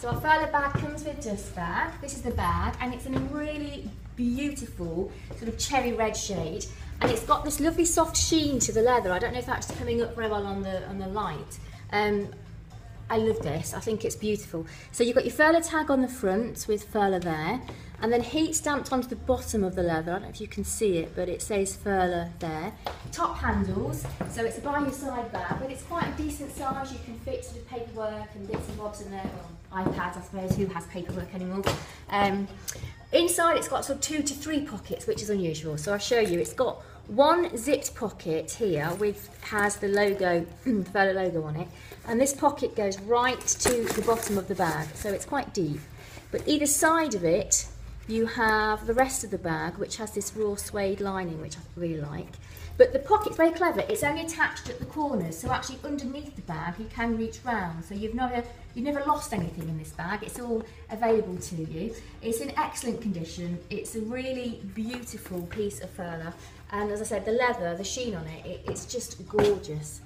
So our Furla bag comes with dust bag. This is the bag, and it's in a really beautiful sort of cherry red shade, and it's got this lovely soft sheen to the leather. I don't know if that's coming up very well on the light. I love this, I think it's beautiful. So you've got your Furla tag on the front with Furla there, and then heat stamped onto the bottom of the leather. I don't know if you can see it, but it says Furla there. Top handles, so it's a by your side bag, but it's quite a decent size. You can fit sort of paperwork and bits and bobs in there, well, iPads I suppose, who has paperwork anymore. Inside it's got sort of 2 to 3 pockets, which is unusual. So I'll show you, it's got one zipped pocket here with has the logo, the Furla logo on it, and this pocket goes right to the bottom of the bag, so it's quite deep. But either side of it, you have the rest of the bag, which has this raw suede lining, which I really like. But the pocket's very clever. It's only attached at the corners, so actually underneath the bag you can reach round. So you've never lost anything in this bag. It's all available to you. It's in excellent condition. It's a really beautiful piece of Furla, and as I said, the leather, the sheen on it, it's just gorgeous.